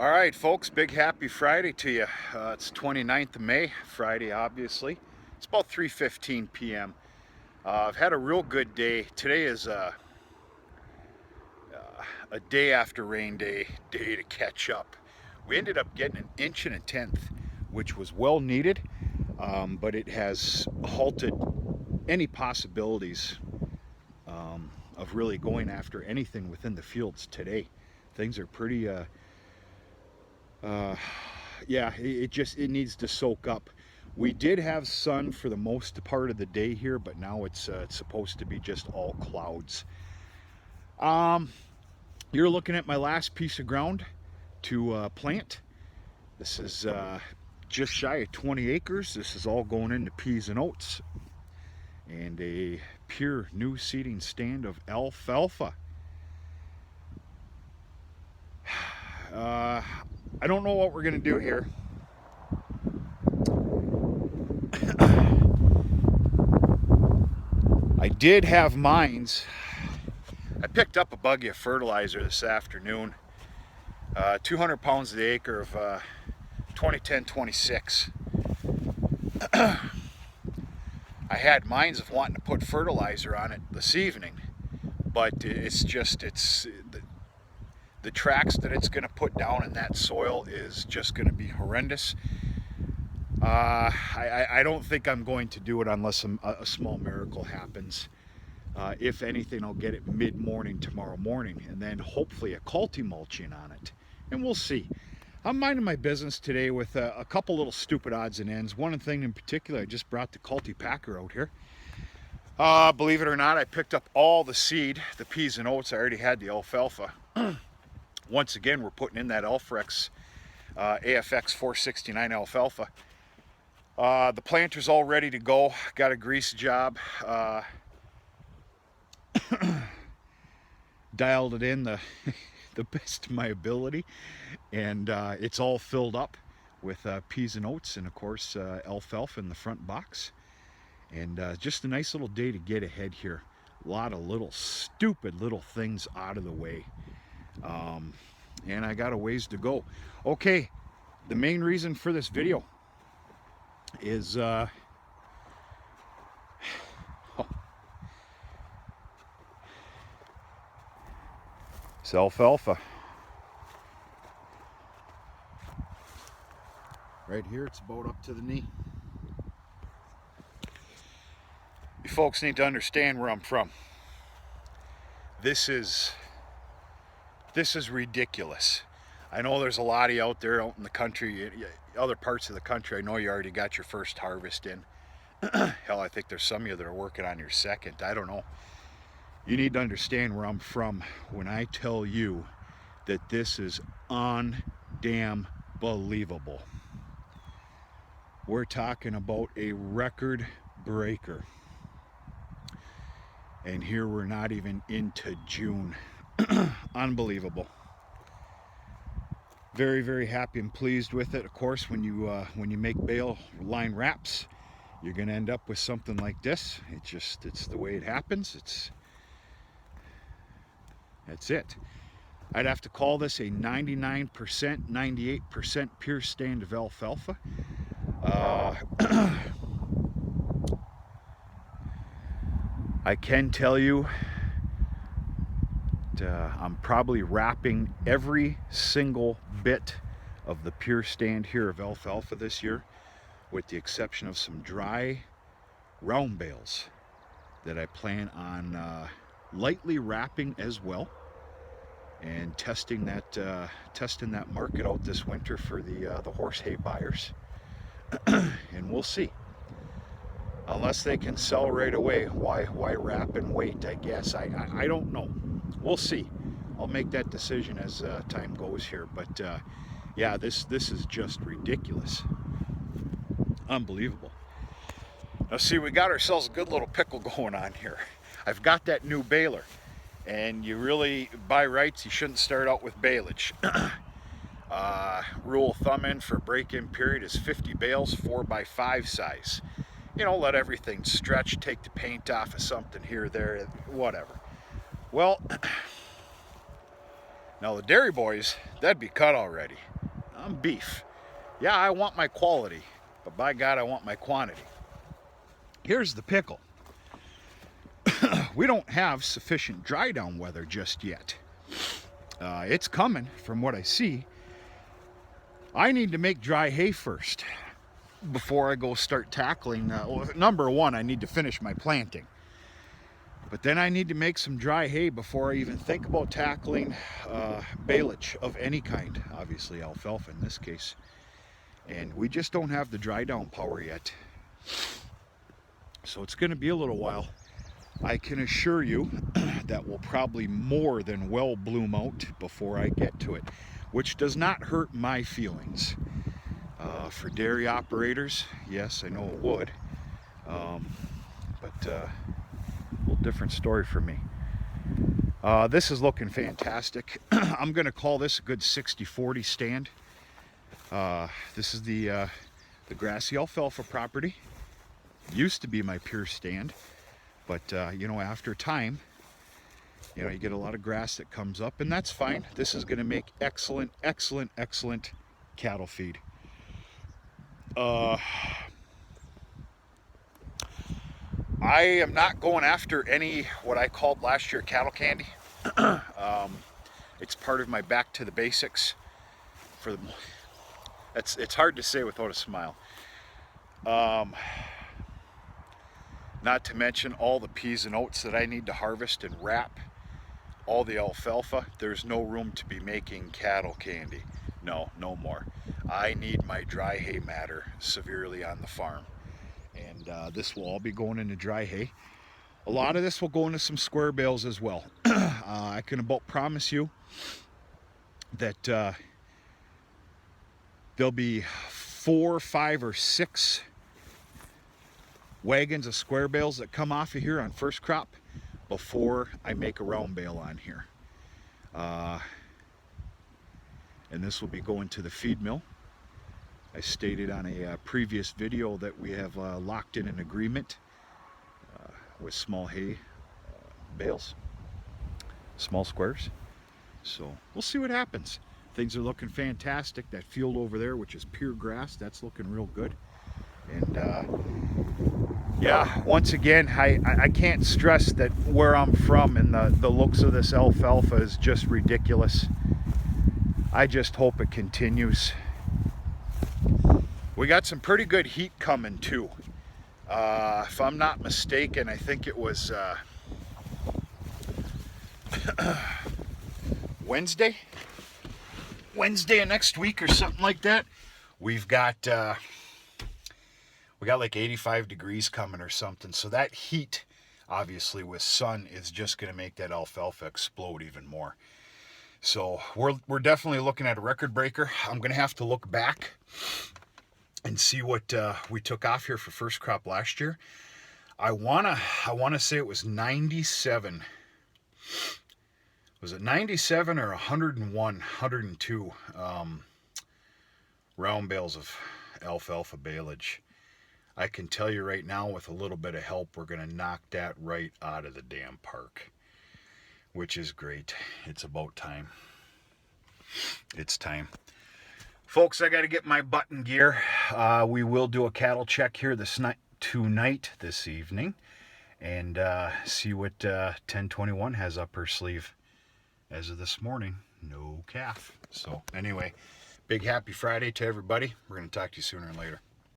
All right, folks, big happy Friday to you. It's 29th of May, Friday, obviously. It's about 3:15 p.m. I've had a real good day. Today is a day after rain day to catch up. We ended up getting an inch and a tenth, which was well needed, but it has halted any possibilities of really going after anything within the fields today. Things are pretty yeah, it needs to soak up. We did have sun for the most part of the day here, but now it's supposed to be just all clouds. Um, you're looking at my last piece of ground to plant. This is just shy of 20 acres. This is all going into peas and oats and a pure new seeding stand of alfalfa. I don't know what we're gonna do here. I did have mines. I picked up a buggy of fertilizer this afternoon. 200 pounds the acre of 2010-26. I had mines of wanting to put fertilizer on it this evening, but the tracks that it's going to put down in that soil is just going to be horrendous. I don't think I'm going to do it unless a small miracle happens. If anything, I'll get it mid-morning tomorrow morning, and then hopefully a culti mulching on it, and we'll see. I'm minding my business today with a couple little stupid odds and ends. One thing in particular, I just brought the culti packer out here. Believe it or not, I picked up all the seed, the peas and oats. I already had the alfalfa. Once again, we're putting in that AFX 469 alfalfa. The planter's all ready to go. Got a grease job. Dialed it in the best of my ability, and it's all filled up with peas and oats, and of course alfalfa in the front box. And just a nice little day to get ahead here. A lot of little stupid little things out of the way, and I got a ways to go. Okay, the main reason for this video is it's alfalfa. Right here, it's about up to the knee. You folks need to understand where I'm from. This is ridiculous. I know there's a lot of you out there out in the country, other parts of the country. I know you already got your first harvest in. Hell, I think there's some of you that are working on your second. I don't know. You need to understand where I'm from when I tell you that this is damn believable. We're talking about a record breaker. And here we're not even into June. Unbelievable. Very, very happy and pleased with it. Of course, when you make bale line wraps, you're going to end up with something like this. It's the way it happens. That's it. I'd have to call this a 99%, 98% pure stand of alfalfa. I can tell you that I'm probably wrapping every single bit of the pure stand here of alfalfa this year, with the exception of some dry round bales that I plan on lightly wrapping as well, and testing that market out this winter for the horse hay buyers. And we'll see. Unless they can sell right away, why wrap and wait? I guess I don't know. We'll see. I'll make that decision as time goes here. But yeah, this is just ridiculous, unbelievable. Now see, we got ourselves a good little pickle going on here. I've got that new baler, and you really, by rights, you shouldn't start out with baleage. Rule of thumb in for break-in period is 50 bales, 4x5 size. You know, let everything stretch, take the paint off of something here, there, whatever. Well, Now the dairy boys, that'd be cut already. I'm beef. Yeah, I want my quality, but by God, I want my quantity. Here's the pickle. We don't have sufficient dry down weather just yet. It's coming from what I see. I need to make dry hay first before I go start tackling. Well, number one, I need to finish my planting. But then I need to make some dry hay before I even think about tackling baleage of any kind. Obviously alfalfa in this case. And we just don't have the dry down power yet. So it's going to be a little while. I can assure you that will probably more than well bloom out before I get to it, which does not hurt my feelings. For dairy operators, yes, I know it would, but a little different story for me. This is looking fantastic. I'm going to call this a good 60-40 stand. This is the grassy alfalfa property. Used to be my pure stand. But, you know, after time, you know, you get a lot of grass that comes up, and that's fine. This is going to make excellent, excellent, excellent cattle feed. I am not going after any, what I called last year, cattle candy. It's part of my back to the basics. It's hard to say without a smile. Not to mention all the peas and oats that I need to harvest and wrap, all the alfalfa. There's no room to be making cattle candy. No more. I need my dry hay matter severely on the farm. And this will all be going into dry hay. A lot of this will go into some square bales as well. I can about promise you that there'll be 4, 5, or 6 wagons of square bales that come off of here on first crop before I make a round bale on here. And this will be going to the feed mill. I stated on a previous video that we have locked in an agreement with small hay bales, small squares. So we'll see what happens. Things are looking fantastic. That field over there, which is pure grass, that's looking real good. And yeah, once again, I can't stress that where I'm from and the looks of this alfalfa is just ridiculous. I just hope it continues. We got some pretty good heat coming too. If I'm not mistaken, I think it was Wednesday of next week or something like that. We got like 85 degrees coming or something. So that heat, obviously with sun, is just going to make that alfalfa explode even more. So we're definitely looking at a record breaker. I'm going to have to look back and see what we took off here for first crop last year. I wanna say it was 97. Was it 97 or 101, 102 round bales of alfalfa baleage? I can tell you right now, with a little bit of help, we're going to knock that right out of the damn park, which is great. It's about time. It's time. Folks, I got to get my button gear. We will do a cattle check here this evening, and see what 1021 has up her sleeve. As of this morning, no calf. So anyway, big happy Friday to everybody. We're going to talk to you sooner and later.